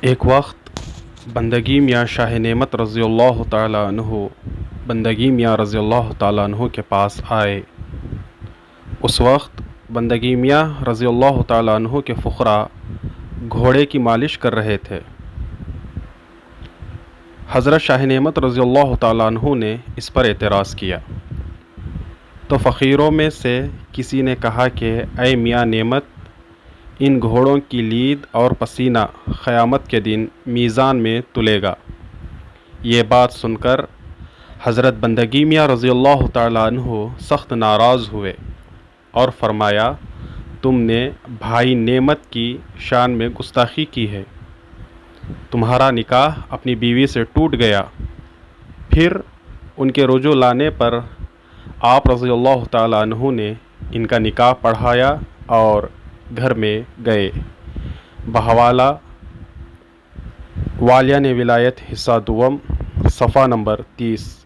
ایک وقت بندگی میاں شاہ نعمت رضی اللہ تعالیٰ عنہ بندگی میاں رضی اللہ تعالیٰ عنہ کے پاس آئے۔ اس وقت بندگی میاں رضی اللہ تعالیٰ عنہ کے فقراء گھوڑے کی مالش کر رہے تھے۔ حضرت شاہ نعمت رضی اللہ تعالیٰ عنہ نے اس پر اعتراض کیا تو فقیروں میں سے کسی نے کہا کہ اے میاں نعمت، ان گھوڑوں کی لید اور پسینہ قیامت کے دن میزان میں تلے گا۔ یہ بات سن کر حضرت بندگی میاں رضی اللہ تعالیٰ عنہ سخت ناراض ہوئے اور فرمایا، تم نے بھائی نعمت کی شان میں گستاخی کی ہے۔ تمہارا نکاح اپنی بیوی سے ٹوٹ گیا۔ پھر ان کے رجوع لانے پر آپ رضی اللہ تعالیٰ عنہ نے ان کا نکاح پڑھایا اور گھر میں گئے۔ بحوالہ والیان ولایت حصہ دوم، صفحہ نمبر 30۔